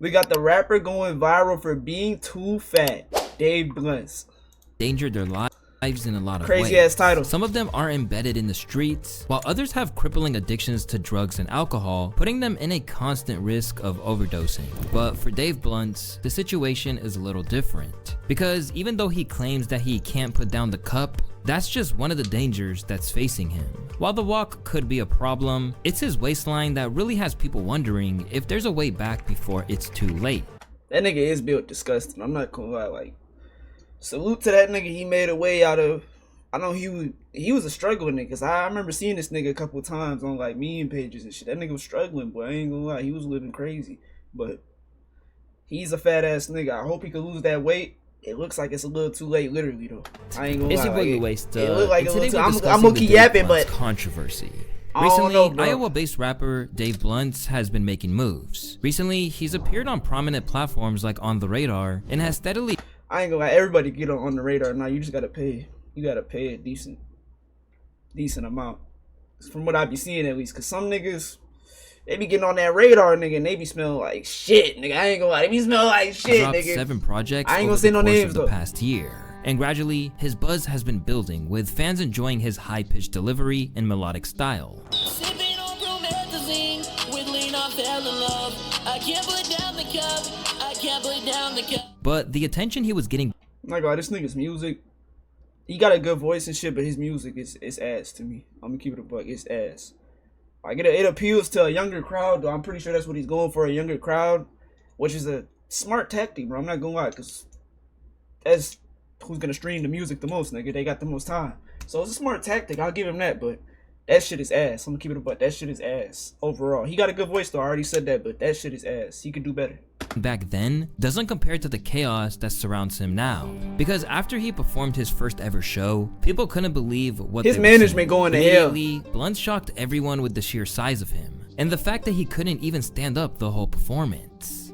We got the rapper going viral for being too fat. Dave Blunts. Endangered their lives in a lot of Crazy ways. ass title. Some of them are embedded in the streets, while others have crippling addictions to drugs and alcohol, putting them in a constant risk of overdosing. But for Dave Blunts, the situation is a little different, because even though he claims that he can't put down the cup, that's just one of the dangers that's facing him. While the walk could be a problem, it's his waistline that really has people wondering if there's a way back before it's too late. That nigga is built disgusting. I'm not gonna lie. Like, salute to that nigga. He made a way out of. I know he was a struggling nigga. Cause I remember seeing this nigga a couple times on like meme pages and shit. That nigga was struggling, boy. I ain't gonna lie. He was living crazy. But he's a fat ass nigga. I hope he could lose that weight. It looks like it's a little too late, literally though. I ain't gonna lie. It look like a little too. I'm gonna keep yapping, but controversy. Recently, Iowa-based rapper Dave Blunts has been making moves. Recently, he's appeared on prominent platforms like On The Radar and has steadily. I ain't gonna lie, everybody get on the radar now. You just gotta pay. You gotta pay a decent amount. From what I be seeing at least, cause some niggas they be getting on that radar, nigga, and they be smelling like shit, nigga. I ain't gonna lie, they be smelling like shit, dropped nigga. 7 projects I ain't gonna say no names the though. Past year. And gradually, his buzz has been building, with fans enjoying his high-pitched delivery and melodic style. But the attention he was getting. My God, this nigga's music. He got a good voice and shit, but his music is ass to me. I'm gonna keep it a buck. It's ass. Like it appeals to a younger crowd, though. I'm pretty sure that's what he's going for, a younger crowd, which is a smart tactic, bro. I'm not gonna lie, cause that's who's gonna stream the music the most, nigga. They got the most time, so it's a smart tactic. I'll give him that, but that shit is ass. I'm gonna keep it a buck. That shit is ass overall. He got a good voice, though. I already said that, but that shit is ass. He could do better. Back then doesn't compare to the chaos that surrounds him now, because after he performed his first ever show, people couldn't believe what his management going to hell. Blunts shocked everyone with the sheer size of him and the fact that he couldn't even stand up the whole performance.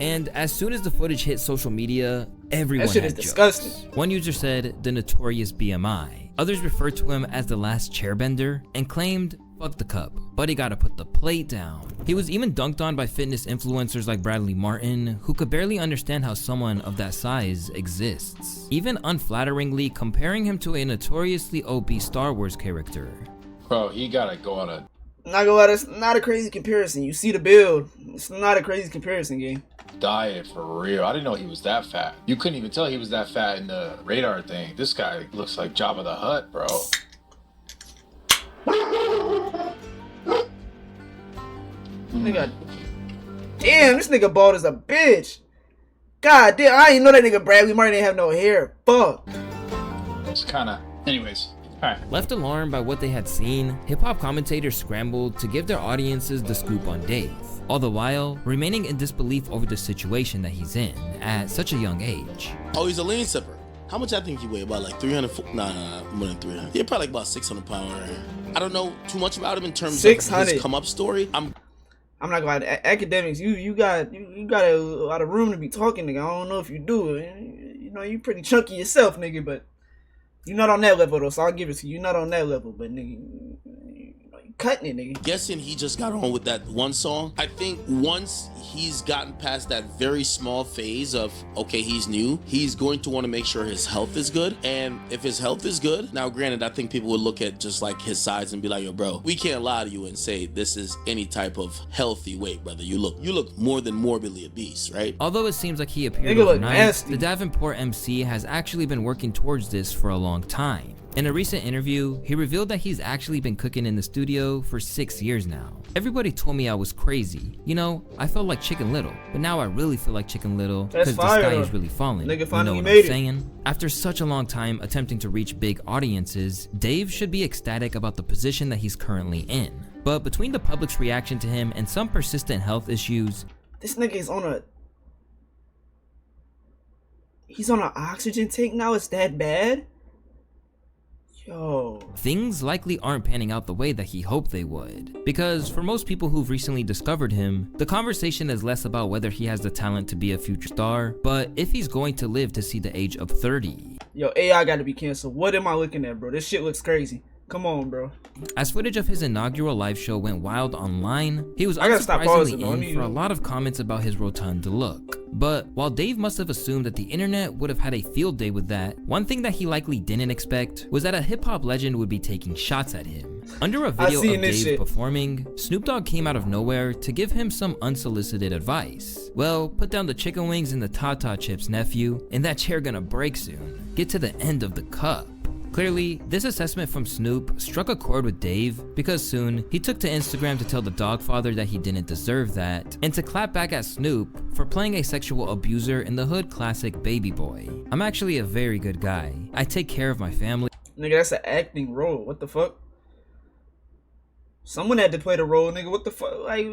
And as soon as the footage hit social media, everyone that shit had is jokes. Disgusting. One user said the notorious BMI. Others referred to him as the last chairbender and claimed, fuck the cup, but he gotta put the plate down. He was even dunked on by fitness influencers like Bradley Martin, who could barely understand how someone of that size exists, even unflatteringly comparing him to a notoriously obese Star Wars character. Bro, he gotta go on a... Not gonna lie, that's not a crazy comparison. You see the build. It's not a crazy comparison, game. diet for real. I didn't know he was that fat. You couldn't even tell he was that fat in the radar thing. This guy looks like Jabba the Hutt, bro. Nigga, damn, this nigga bald as a bitch. God damn, I didn't know that nigga Bradley Martin didn't have no hair. Fuck. It's kinda... Anyways. Alright. Left alarmed by what they had seen, hip-hop commentators scrambled to give their audiences the scoop on Dave, all the while remaining in disbelief over the situation that he's in at such a young age. Oh, he's a lean sipper. How much I think he weighed? About like 300? Nah, more than 300. Yeah, probably like about 600 pounds. I don't know too much about him in terms of his come-up story. I'm not gonna lie, academics, you got a lot of room to be talking, nigga. I don't know if you do. You know, you pretty chunky yourself, nigga, but you're not on that level though, so I'll give it to you. You're not on that level, but nigga, you cutting it, nigga. guessing he just got on with that one song. I think once he's gotten past that very small phase of, okay, he's new, he's going to want to make sure his health is good. And if his health is good, now granted, I think people would look at just like his size and be like, yo, bro, we can't lie to you and say this is any type of healthy weight, brother. You look more than morbidly obese, right? Although it seems like he appeared overnight, the Davenport MC has actually been working towards this for a long time. In a recent interview, he revealed that he's actually been cooking in the studio for 6 years now. Everybody told me I was crazy. You know, I felt like Chicken Little, but now I really feel like Chicken Little because the sky is really falling. Nigga, you know what I'm saying? After such a long time attempting to reach big audiences, Dave should be ecstatic about the position that he's currently in. But between the public's reaction to him and some persistent health issues, this nigga is he's on an oxygen tank now? It's that bad? Yo. Things likely aren't panning out the way that he hoped they would. Because for most people who've recently discovered him, the conversation is less about whether he has the talent to be a future star, but if he's going to live to see the age of 30. Yo, AI gotta be canceled. What am I looking at, bro? This shit looks crazy. Come on, bro. As footage of his inaugural live show went wild online, he was I gotta stop pausing, unsurprisingly in for a lot of comments about his rotund look. But while Dave must have assumed that the internet would have had a field day with that, one thing that he likely didn't expect was that a hip-hop legend would be taking shots at him. Under a video of Dave performing, Snoop Dogg came out of nowhere to give him some unsolicited advice. Well, put down the chicken wings and the Tata chips, nephew, and that chair gonna break soon. Get to the end of the cup. Clearly, this assessment from Snoop struck a chord with Dave because soon he took to Instagram to tell the Dogfather that he didn't deserve that and to clap back at Snoop for playing a sexual abuser in the hood classic Baby Boy. I'm actually a very good guy. I take care of my family. Nigga, that's an acting role. What the fuck? Someone had to play the role, nigga. What the fuck? Like,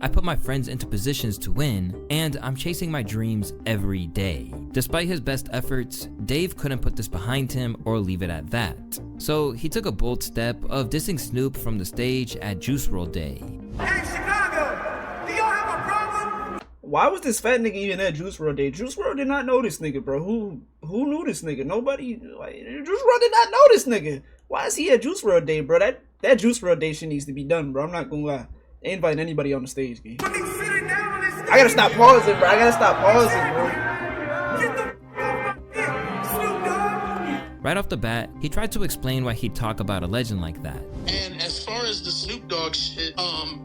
I put my friends into positions to win, and I'm chasing my dreams every day. Despite his best efforts, Dave couldn't put this behind him or leave it at that. So he took a bold step of dissing Snoop from the stage at Juice WRLD Day. Hey, Chicago, do y'all have a problem? why was this fat nigga even at Juice WRLD Day? Juice WRLD did not know this nigga, bro. Who knew this nigga? Nobody. Like, Juice WRLD did not know this nigga. Why is he at Juice WRLD Day, bro? That Juice WRLD Day shit needs to be done, bro. I'm not gonna lie. They inviting anybody on the stage, gang. I gotta stop pausing, bro. I gotta stop pausing, bro. Right off the bat, he tried to explain why he'd talk about a legend like that. And as far as the Snoop Dogg shit,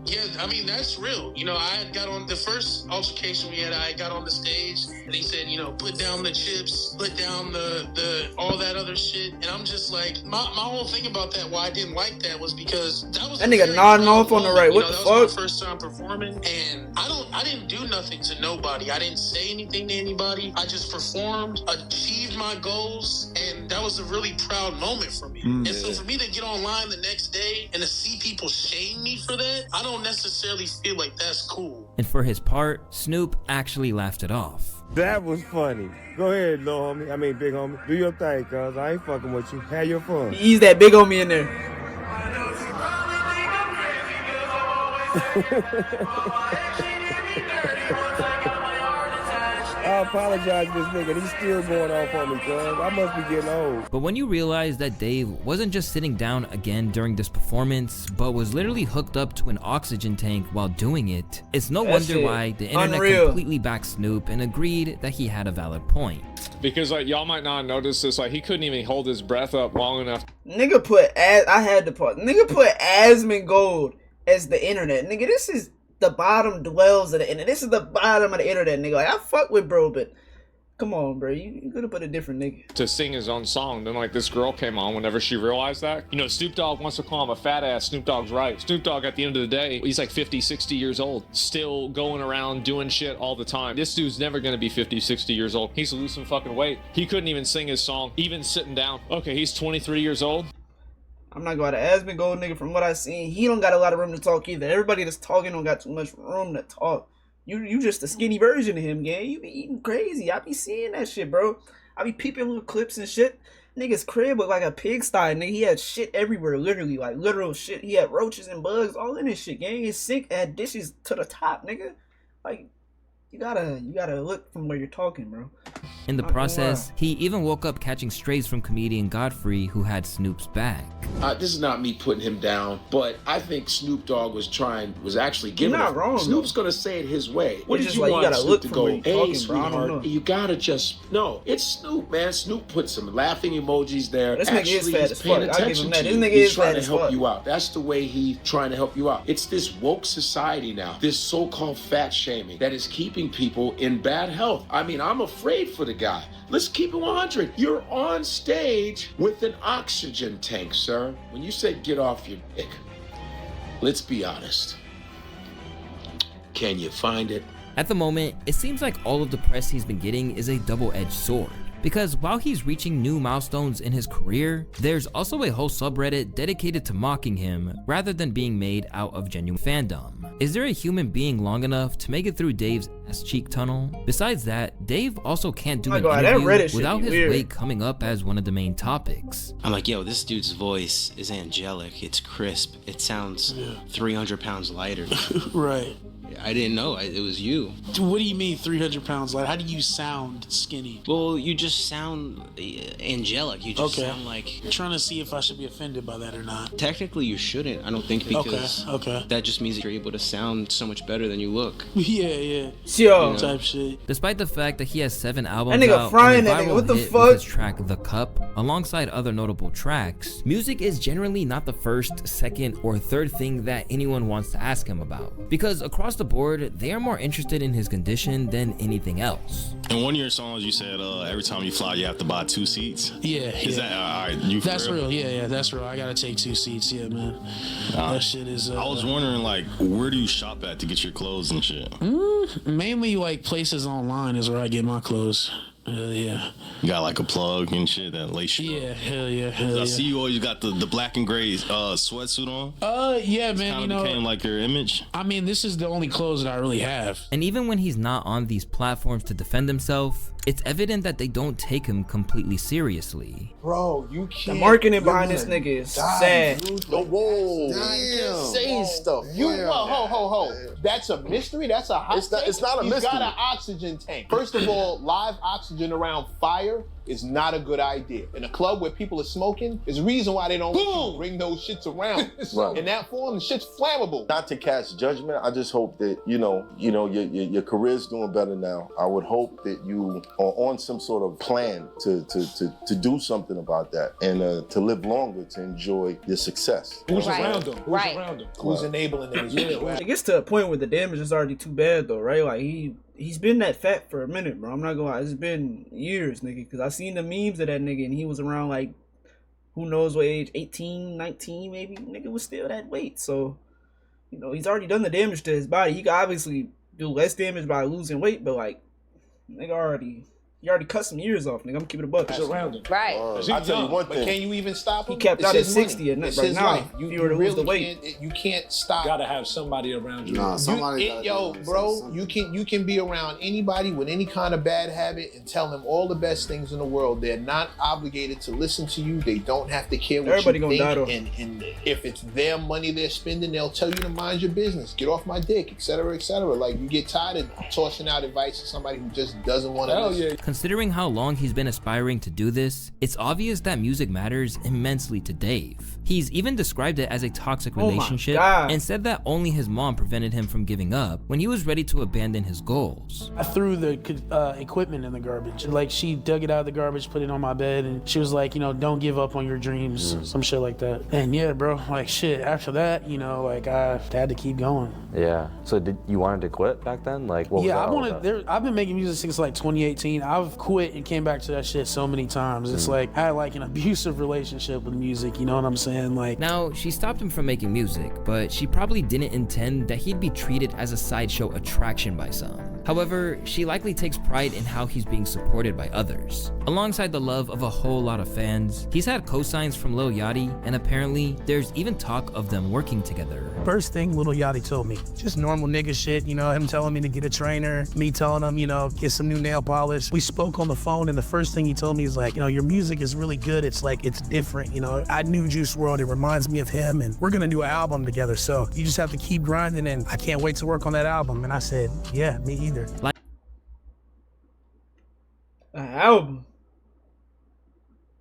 yeah, I mean, that's real. You know, I had got on the first altercation we had, I got on the stage and he said, you know, put down the chips, put down the all that other shit. And I'm just like, my whole thing about that, why I didn't like that was because that was that nigga nodding off on the right. What the fuck? That was my first time performing, and I didn't do nothing to nobody. I didn't say anything to anybody. I just performed, achieved my goals, and that was a really proud moment for me. And so for me to get online the next day and to see people shame me for that, I don't necessarily feel like that's cool. And for his part, Snoop actually laughed it off. That was funny. Go ahead, little homie. I mean, big homie. Do your thing, cuz. I ain't fucking with you. Have your fun. Ease that big on me in there. I apologize to this nigga. He's still going off on me, cuz. I must be getting old. But when you realize that Dave wasn't just sitting down again during this performance, but was literally hooked up to an oxygen tank while doing it, it's no wonder why the internet completely backed Snoop and agreed that he had a valid point. Because like y'all might not notice this, like he couldn't even hold his breath up long enough. Nigga put I had to pause. Nigga put Asmongold as the internet. Nigga, this is the bottom dwells of the internet. This is the bottom of the internet, nigga. Like, I fuck with bro, but come on, bro. You could have put a different nigga To sing his own song. Then like this girl came on whenever she realized that. You know, Snoop Dogg wants to call him a fat ass. Snoop Dogg's right. Snoop Dogg at the end of the day, he's like 50, 60 years old. Still going around doing shit all the time. This dude's never gonna be 50, 60 years old. He's losing fucking weight. He couldn't even sing his song, even sitting down. Okay, he's 23 years old. I'm not going to Asmongold, nigga. From what I seen, he don't got a lot of room to talk either. Everybody that's talking don't got too much room to talk. You just a skinny version of him, gang. You be eating crazy. I be seeing that shit, bro. I be peeping little clips and shit. Nigga's crib look like a pigsty, nigga. He had shit everywhere, literally, like literal shit. He had roaches and bugs all in his shit, gang. His sink had dishes to the top, nigga. Like, you gotta look from where you're talking, bro. In the process, he even woke up catching strays from comedian Godfrey, who had Snoop's back. This is not me putting him down, but I think Snoop Dogg was actually giving You're not wrong, Snoop's gonna say it his way. What It's did just you like, you want gotta Snoop look to from go, where you're hey, talking, bro. I don't sweetheart, know. you gotta just... No, it's Snoop, man. Snoop put some laughing emojis there. This nigga is fat he's as paying fuck. I'll give him attention that. to This you. nigga He's is trying fat to as help fuck. you out. That's the way he's trying to help you out. It's this woke society now, this so-called fat shaming that is keeping people in bad health. I mean, I'm afraid for the guy. Let's keep it 100. You're on stage with an oxygen tank, sir. When you say get off your dick, let's be honest. Can you find it? At the moment, it seems like all of the press he's been getting is a double-edged sword. Because while he's reaching new milestones in his career, there's also a whole subreddit dedicated to mocking him rather than being made out of genuine fandom. Is there a human being long enough to make it through Dave's ass cheek tunnel? Besides that, Dave also can't do an interview without his weight coming up as one of the main topics. I'm like, yo, this dude's voice is angelic. It's crisp. It sounds 300 pounds lighter. Right. I didn't know. It was you. What do you mean 300 pounds? Like, how do you sound skinny? Well, you just sound angelic. You just sound like... I'm trying to see if I should be offended by that or not. Technically, you shouldn't. I don't think, because that just means that you're able to sound so much better than you look. Yeah. Yo. Type shit. Despite the fact that he has 7 albums That nigga out frying and a that nigga, viral what the hit fuck? with his track The Cup, alongside other notable tracks, music is generally not the first, second, or third thing that anyone wants to ask him about. Because across the board, they are more interested in his condition than anything else. In one of your songs, you said every time you fly, you have to buy 2 seats. Yeah. Is that all right? You that's real. Yeah, that's real. I gotta take 2 seats. Yeah, man. That shit is. I was wondering, like, where do you shop at to get your clothes and shit? Mainly like places online is where I get my clothes. Yeah. You got like a plug and shit that lace you. Yeah, hell yeah. I see you always got the black and gray sweatsuit on. Yeah, man. Kind of became like your image. I mean, this is the only clothes that I really have. And even when he's not on these platforms to defend himself, it's evident that they don't take him completely seriously. Bro, you can't. The marketing behind this nigga is sad. Whoa. Damn. Saying stuff. Ho. That's a mystery? That's a hot take? It's not a mystery. He's got an oxygen tank. First of all, live oxygen around fire is not a good idea. In a club where people are smoking, there's a reason why they don't let you bring those shits around. Right. In that form, the shit's flammable. Not to cast judgment, I just hope that, your career's doing better now. I would hope that you are on some sort of plan to do something about that and to live longer, to enjoy your success. Who's around them? Who's around them? Who's enabling them? It gets to a point where the damage is already too bad though, right? Like he's been that fat for a minute, bro. I'm not gonna lie. It's been years, nigga. Because I seen the memes of that nigga and he was around like, who knows what age, 18, 19 maybe. Nigga was still that weight. So, he's already done the damage to his body. He could obviously do less damage by losing weight, but like, nigga he already cut some years off, nigga. I'm keeping it a buck. Around him. Right. I'll tell you one thing. But can you even stop him? He capped out at 60 right now. You really can't. You can't stop. Gotta have somebody around you. Nah, somebody. You can be around anybody with any kind of bad habit and tell them all the best things in the world. They're not obligated to listen to you. They don't have to care what Everybody you gonna think. die And if it's their money they're spending, they'll tell you to mind your business. Get off my dick, etc., etc. Like, you get tired of tossing out advice to somebody who just doesn't want to listen. Considering how long he's been aspiring to do this, it's obvious that music matters immensely to Dave. He's even described it as a toxic relationship and said that only his mom prevented him from giving up when he was ready to abandon his goals. I threw the equipment in the garbage. Like, she dug it out of the garbage, put it on my bed, and she was like, don't give up on your dreams, some shit like that. And yeah, bro, like, shit, after that, like, I had to keep going. Yeah. So did you wanted to quit back then? Like, what was I've been making music since like 2018. I've quit and came back to that shit so many times. It's like, I had like an abusive relationship with music, you know what I'm saying? Like, now, she stopped him from making music, but she probably didn't intend that he'd be treated as a sideshow attraction by some. However, she likely takes pride in how he's being supported by others. Alongside the love of a whole lot of fans, he's had cosigns from Lil Yachty, and apparently, there's even talk of them working together. First thing Lil Yachty told me, just normal nigga shit, him telling me to get a trainer, me telling him, get some new nail polish. We spoke on the phone, and the first thing he told me is like, your music is really good. It's like, it's different, I knew Juice WRLD, it reminds me of him, and we're gonna do an album together, so you just have to keep grinding, and I can't wait to work on that album. And I said, yeah, me either. An album?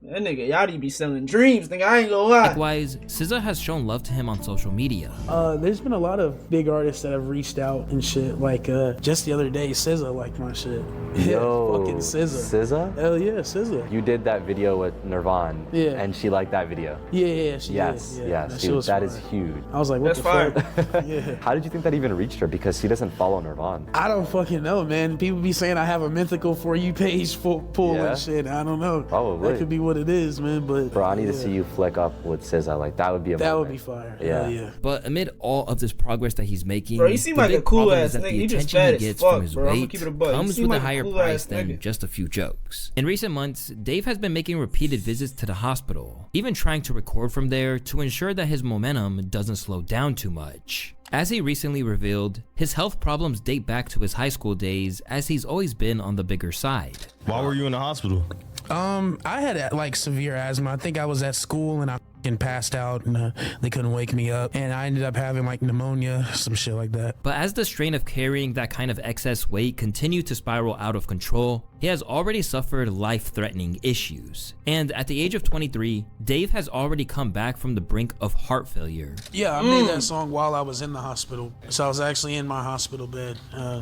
That nigga Yachty be selling dreams, nigga. I ain't gonna lie. Likewise, SZA has shown love to him on social media. There's been a lot of big artists that have reached out and shit. Like, just the other day, SZA liked my shit. Yo, fucking SZA. SZA? Hell yeah, SZA. You did that video with Nirvana. Yeah. And she liked that video. Yeah, she yes, did. Yes, dude, that is huge. I was like, what the fuck? Yeah. How did you think that even reached her? Because she doesn't follow Nirvana. I don't fucking know, man. People be saying I have a mythical For You page pull and shit. I don't know. Probably. That could be what it is, man. But bro, I need to see you flick up with SZA. Like, that would be amazing. That would be fire. Yeah. But amid all of this progress that he's making, bro, you seem like a cool ass nigga. The attention he gets from his weight comes with a higher price than just a few jokes. In recent months, Dave has been making repeated visits to the hospital, even trying to record from there to ensure that his momentum doesn't slow down too much. As he recently revealed, his health problems date back to his high school days, as he's always been on the bigger side. Why were you in the hospital? I had like severe asthma. I think I was at school and I and passed out, and they couldn't wake me up, and I ended up having like pneumonia, some shit like that. But as the strain of carrying that kind of excess weight continued to spiral out of control, he has already suffered life-threatening issues. And at the age of 23, Dave has already come back from the brink of heart failure. Yeah, I made that song while I was in the hospital. So I was actually in my hospital bed.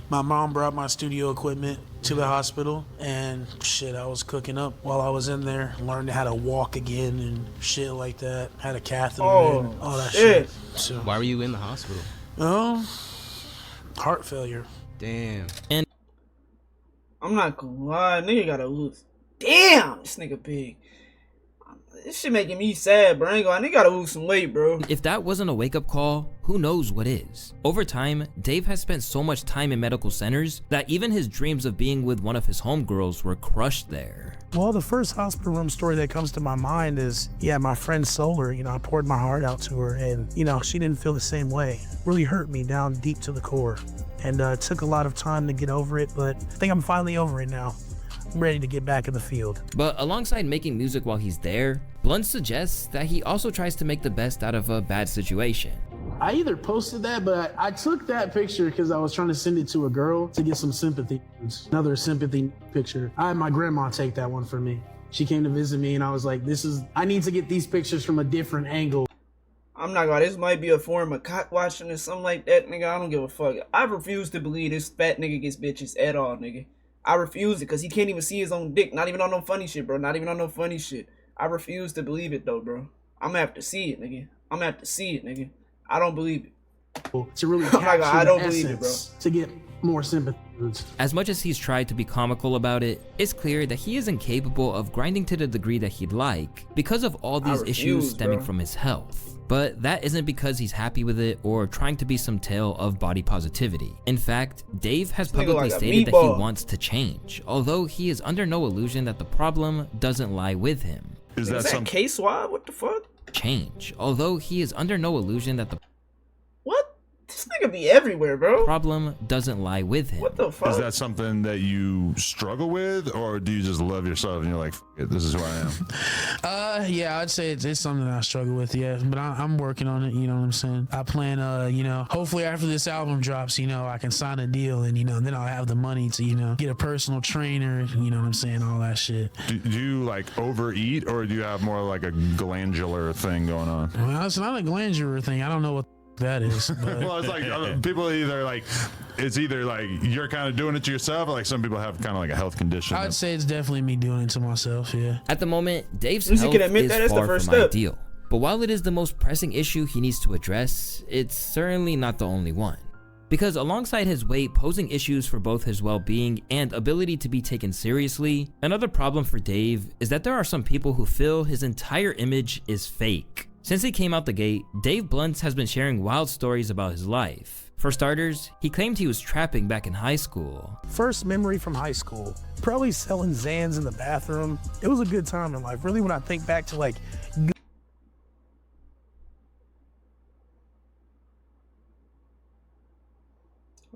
My mom brought my studio equipment to the hospital, and shit, I was cooking up while I was in there, learned how to walk again and shit like that. Had a catheter and all that shit. So, why were you in the hospital? Heart failure. Damn. And I'm not gonna lie, nigga gotta lose. Damn, this nigga big. This shit making me sad, bro. I ain't gonna, nigga gotta lose some weight, bro. If that wasn't a wake-up call, who knows what is? Over time, Dave has spent so much time in medical centers that even his dreams of being with one of his homegirls were crushed there. Well, the first hospital room story that comes to my mind is, my friend Solar, I poured my heart out to her, and, she didn't feel the same way. Really hurt me down deep to the core. And it took a lot of time to get over it, but I think I'm finally over it now. I'm ready to get back in the field. But alongside making music while he's there, Blunt suggests that he also tries to make the best out of a bad situation. I either posted that, but I took that picture because I was trying to send it to a girl to get some sympathy. Another sympathy picture. I had my grandma take that one for me. She came to visit me and I was like, I need to get these pictures from a different angle. I'm not gonna, this might be a form of cock watching or something like that, nigga. I don't give a fuck. I refuse to believe this fat nigga gets bitches at all, nigga. I refuse it because he can't even see his own dick. Not even on no funny shit, bro. Not even on no funny shit. I refuse to believe it, though, bro. I'm gonna have to see it, nigga. I'm gonna have to see it, nigga. I don't believe it. To really capture I don't believe it, bro. To get more sympathy. As much as he's tried to be comical about it, it's clear that he is incapable of grinding to the degree that he'd like because of all these issues stemming from his health. But that isn't because he's happy with it or trying to be some tale of body positivity. In fact, Dave has publicly stated that he wants to change, although he is under no illusion that the problem doesn't lie with him. Is that K-Swab? What the fuck? Change, although he is under no illusion that the This nigga be everywhere, bro. problem doesn't lie with him. What the fuck? Is that something that you struggle with, or do you just love yourself and you're like, this is who I am? Yeah, I'd say it's something that I struggle with, yeah. But I'm working on it, you know what I'm saying? I plan, hopefully after this album drops, I can sign a deal and, then I'll have the money to, get a personal trainer, you know what I'm saying? All that shit. Do you like overeat, or do you have more like a glandular thing going on? Well, it's not a glandular thing. I don't know what that is. But. Well, it's like people it's either like you're kind of doing it to yourself, or like some people have kind of like a health condition. I'd say it's definitely me doing it to myself, yeah. At the moment, Dave's health is far from ideal. But while it is the most pressing issue he needs to address, it's certainly not the only one. Because alongside his weight posing issues for both his well-being and ability to be taken seriously, another problem for Dave is that there are some people who feel his entire image is fake. Since he came out the gate, Dave Blunt has been sharing wild stories about his life. For starters, he claimed he was trapping back in high school. First memory from high school, probably selling Xans in the bathroom. It was a good time in life. Really, when I think back to like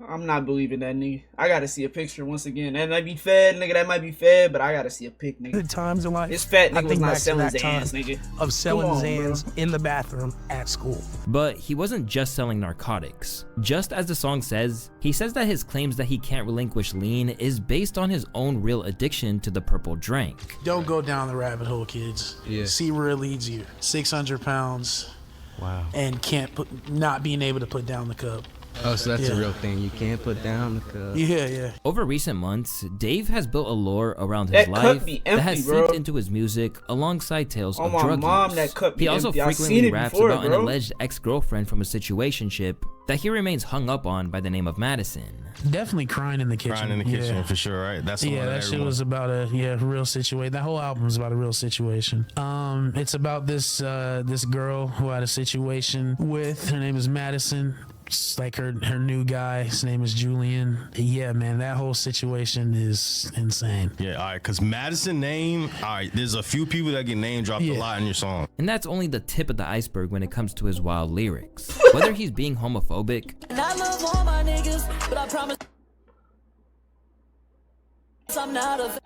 I'm not believing that, nigga. I gotta see a picture once again. That might be fed, nigga. That might be fed, but I gotta see a pic, nigga. Good times in life. This fat nigga was not selling Xans, nigga. Of selling Xans in the bathroom at school. But he wasn't just selling narcotics. Just as the song says, he says that his claims that he can't relinquish lean is based on his own real addiction to the purple drink. Don't go down the rabbit hole, kids. Yeah. See where it leads you. 600 pounds. Wow. And not being able to put down the cup. Oh, so that's a real thing. You can't put down the cup. Yeah. Over recent months, Dave has built a lore around his life that has seeped into his music alongside tales of drug use. He also frequently raps about an alleged ex-girlfriend from a situationship that he remains hung up on by the name of Madison. Definitely crying in the kitchen. Crying in the kitchen, for sure, right? That's the one that shit was about a real situation. That whole album was about a real situation. It's about this girl who had a situation with, her name is Madison. It's like her new guy, his name is Julian. Yeah, man, that whole situation is insane. Yeah, all right, because Madison name, all right, there's a few people that get name dropped a lot in your song. And that's only the tip of the iceberg when it comes to his wild lyrics. Whether he's being homophobic, And I love all my niggas, but I promise I'm not a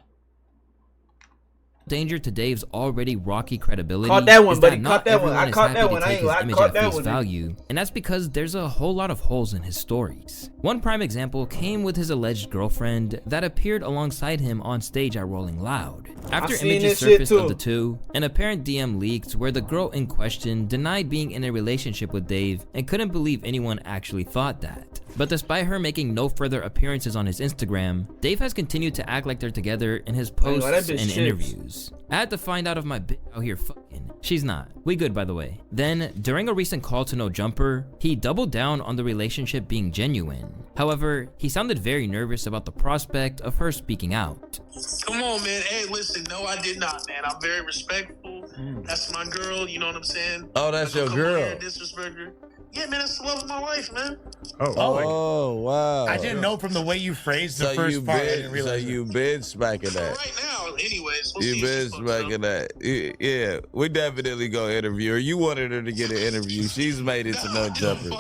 danger to Dave's already rocky credibility Caught that one, is buddy. that Caught not that one. everyone I is caught happy that to one. I take ain't his gonna lie. I image caught at that face one. value, and that's because there's a whole lot of holes in his stories. One prime example came with his alleged girlfriend that appeared alongside him on stage at Rolling Loud. After images surfaced of the two, an apparent DM leaked where the girl in question denied being in a relationship with Dave and couldn't believe anyone actually thought that. But despite her making no further appearances on his Instagram, Dave has continued to act like they're together in his posts and interviews. I had to find out if my bitch out here fucking. She's not. We good, by the way. Then, during a recent call to No Jumper, he doubled down on the relationship being genuine. However, he sounded very nervous about the prospect of her speaking out. Come on, man. Hey, listen, no, I did not, man. I'm very respectful. That's my girl, you know what I'm saying? Oh, that's your girl. Disrespect her. Yeah, man, that's the love of my life, man. Oh, wow. I didn't know from the way you phrased the first part. I didn't realize. So you been smacking that. Right now, anyways. You been smacking that. Yeah, we definitely gonna interview her. You wanted her to get an interview. She's made it to No Jumper.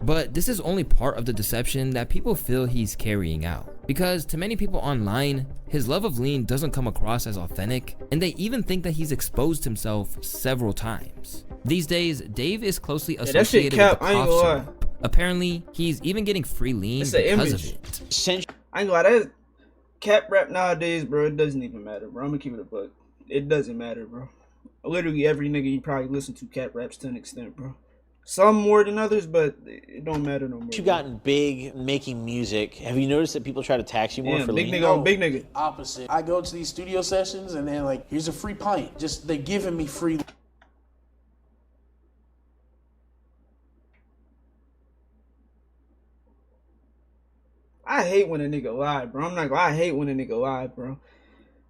But this is only part of the deception that people feel he's carrying out. Because to many people online, his love of lean doesn't come across as authentic, and they even think that he's exposed himself several times. These days, Dave is closely associated with the cough syrup. Apparently, he's even getting free lean because of it. I ain't gonna lie, that cap rap nowadays, bro, it doesn't even matter, bro. I'm gonna keep it a buck. It doesn't matter, bro. Literally every nigga you probably listen to cap raps to an extent, bro. Some more than others, but it don't matter no more. You've gotten big making music. Have you noticed that people try to tax you more for big lean? nigga on big nigga. Opposite. I go to these studio sessions and then like, here's a free pint. Just they giving me free. I hate when a nigga lie, bro. I'm not gonna. I hate when a nigga lie, bro.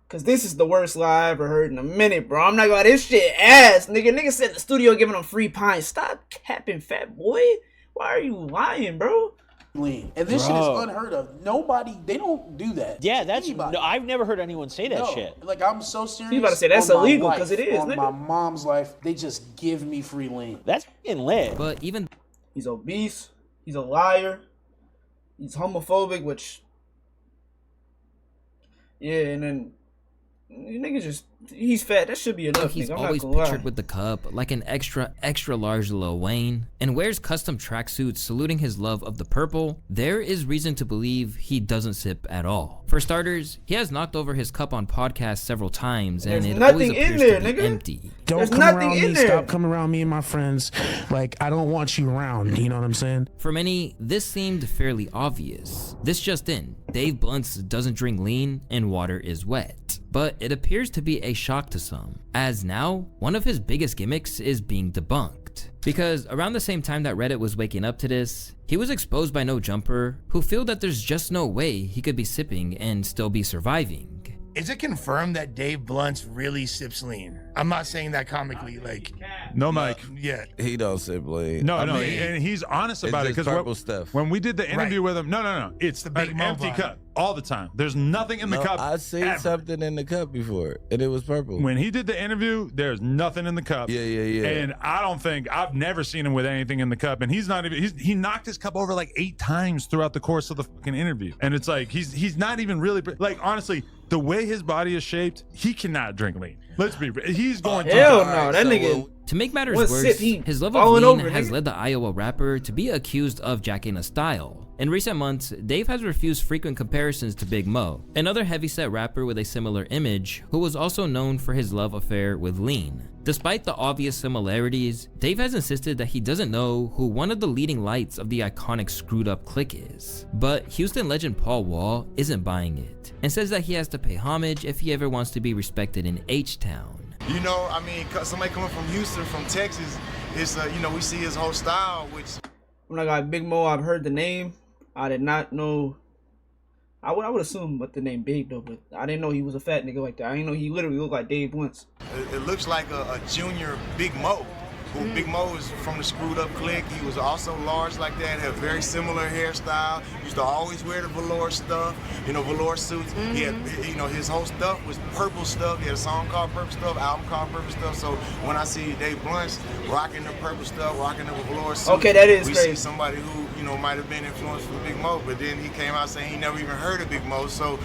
Cause this is the worst lie I ever heard in a minute, bro. I'm not gonna lie, this shit ass, nigga. Nigga said in the studio giving them free pints. Stop capping, fat boy. Why are you lying, bro? Lean. And this shit is unheard of. Nobody, they don't do that. Yeah, that's. No, I've never heard anyone say that shit. Like, I'm so serious. You about to say that's illegal because it is, on nigga. my mom's life, they just give me free lean. That's fucking lit. But even he's obese. He's a liar. He's homophobic, which and then nigga just he's fat. That should be enough. He's nigga. always pictured with the cup like an extra large Lil Wayne and wears custom tracksuits saluting his love of the purple. There is reason to believe he doesn't sip at all. For starters, he has knocked over his cup on podcasts several times and it always appears to be empty. Don't come around me. Stop coming around me and my friends. Like, I don't want you around. You know what I'm saying? For many, this seemed fairly obvious. This just in, Dave Blunts doesn't drink lean and water is wet. But it appears to be a shock to some, as now, one of his biggest gimmicks is being debunked. Because around the same time that Reddit was waking up to this, he was exposed by No Jumper, who feel that there's just no way he could be sipping and still be surviving. Is it confirmed that Dave Blunts really sips lean? I'm not saying that comically, like. No, Mike. Yeah. He don't sip lean. No, and he's honest about it because when we did the interview with him, no, it's an empty cup all the time. There's nothing in the cup. I seen something in the cup before, and it was purple. When he did the interview, there's nothing in the cup. Yeah. And I've never seen him with anything in the cup, and he's not even. He knocked his cup over like 8 times throughout the course of the fucking interview, and it's like he's not even really like honestly. The way his body is shaped, he cannot drink lean. Let's be real. He's going to hell no, that nigga. To make matters worse, his love of lean has led the Iowa rapper to be accused of jacking a style. In recent months, Dave has refused frequent comparisons to Big Mo, another heavyset rapper with a similar image, who was also known for his love affair with lean. Despite the obvious similarities, Dave has insisted that he doesn't know who one of the leading lights of the iconic Screwed Up clique is. But Houston legend Paul Wall isn't buying it, and says that he has to pay homage if he ever wants to be respected in H-Town. You know, I mean, somebody coming from Houston, from Texas, it's, we see his whole style, which... When I got Big Mo, I've heard the name. I did not know... I would assume what the name Big, though, but I didn't know he was a fat nigga like that. I didn't know he literally looked like Dave Blunts. It looks like a junior Big Mo. Big Mo is from the Screwed Up clique. He was also large like that, had very similar hairstyle. Used to always wear the velour stuff, velour suits. He had, his whole stuff was purple stuff. He had a song called Purple Stuff, album called Purple Stuff. So when I see Dave Blunts rocking the purple stuff, rocking the velour suit, okay, that is we crazy. see somebody who, might have been influenced from Big Mo, but then he came out saying he never even heard of Big Mo. So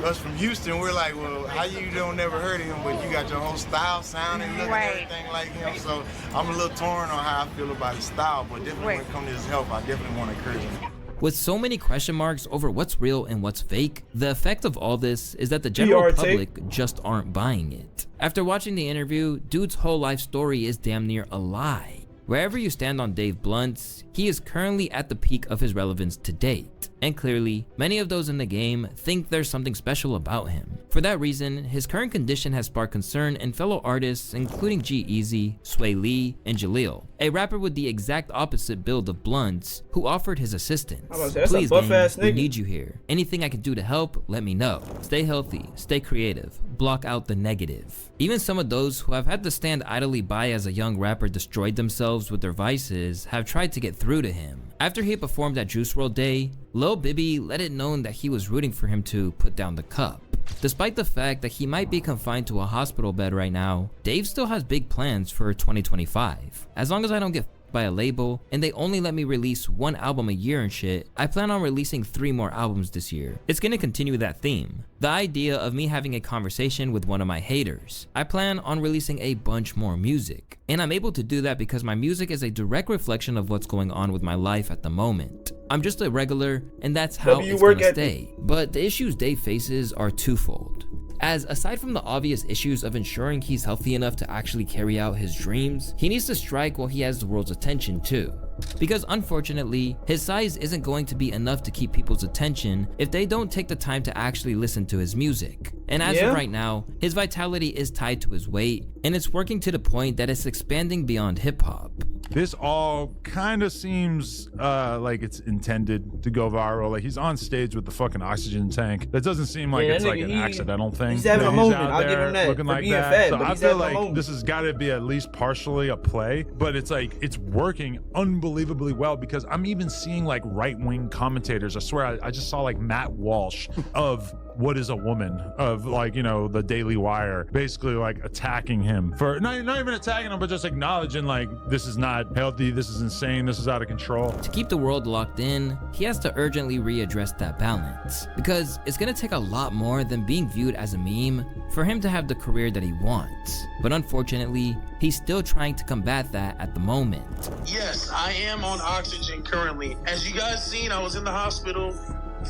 us from Houston, we're like, well, how you don't never heard of him, but you got your whole style, sound, and look and everything like him. So I'm a little torn on how I feel about his style, but definitely when it comes to his health, I definitely want to encourage him. With so many question marks over what's real and what's fake, the effect of all this is that the general public just aren't buying it. After watching the interview, dude's whole life story is damn near a lie. Wherever you stand on Dave Blunt's, he is currently at the peak of his relevance to date, and clearly, many of those in the game think there's something special about him. For that reason, his current condition has sparked concern in fellow artists including G-Eazy, Sway Lee, and Jaleel, a rapper with the exact opposite build of Blunt's, who offered his assistance. Please, gang, we need you here. Anything I can do to help, let me know. Stay healthy, stay creative, block out the negative. Even some of those who have had to stand idly by as a young rapper destroyed themselves with their vices have tried to get through to him. After he performed at Juice WRLD Day, Lil Bibby let it known that he was rooting for him to put down the cup. Despite the fact that he might be confined to a hospital bed right now, Dave still has big plans for 2025. As long as I don't get by a label and they only let me release 1 album a year and shit, I plan on releasing 3 more albums this year. It's gonna continue that theme. The idea of me having a conversation with one of my haters. I plan on releasing a bunch more music. And I'm able to do that because my music is a direct reflection of what's going on with my life at the moment. I'm just a regular, and that's how it's gonna stay. But the issues Dave faces are twofold. As aside from the obvious issues of ensuring he's healthy enough to actually carry out his dreams, he needs to strike while he has the world's attention too. Because unfortunately, his size isn't going to be enough to keep people's attention if they don't take the time to actually listen to his music. And as of right now, his vitality is tied to his weight, and it's working to the point that it's expanding beyond hip-hop. This all kind of seems like it's intended to go viral. Like, he's on stage with the fucking oxygen tank. That doesn't seem like it's like an accidental thing. He's having a moment. Out I'll give him that. looking like that. Fed, so I feel like this has got to be at least partially a play, but it's like it's working unbelievably well because I'm even seeing like right-wing commentators. I swear I just saw like Matt Walsh of What Is a Woman, of like, you know, the Daily Wire, basically like attacking him for not even attacking him, but just acknowledging like this is not healthy, this is insane, this is out of control. To keep the world locked in, he has to urgently readdress that balance, because it's gonna take a lot more than being viewed as a meme for him to have the career that he wants. But unfortunately, he's still trying to combat that at the moment. Yes, I am on oxygen currently. As you guys seen, I was in the hospital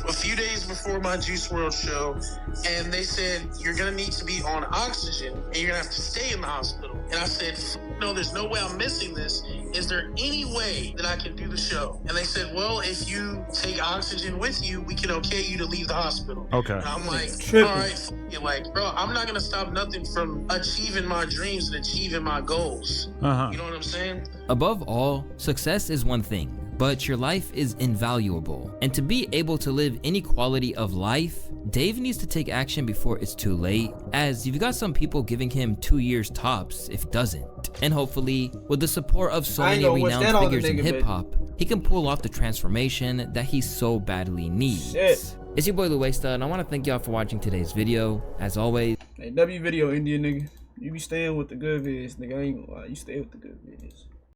a few days before my Juice WRLD show, and they said, you're gonna need to be on oxygen and you're gonna have to stay in the hospital. And I said, no, there's no way I'm missing this. Is there any way that I can do the show? And they said, well, if you take oxygen with you, we can okay you to leave the hospital. Okay. And I'm like, all right, like, bro, I'm not gonna stop nothing from achieving my dreams and achieving my goals. You know what I'm saying? Above all, success is one thing, but your life is invaluable. And to be able to live any quality of life, Dave needs to take action before it's too late, as you've got some people giving him 2 years tops if doesn't. And hopefully, with the support of so many renowned figures in hip-hop, he can pull off the transformation that he so badly needs. It's your boy Luesta, and I want to thank y'all for watching today's video. As always, hey, W video Indian nigga, you be staying with the good vids, nigga. I ain't gonna lie, you stay with the good vids.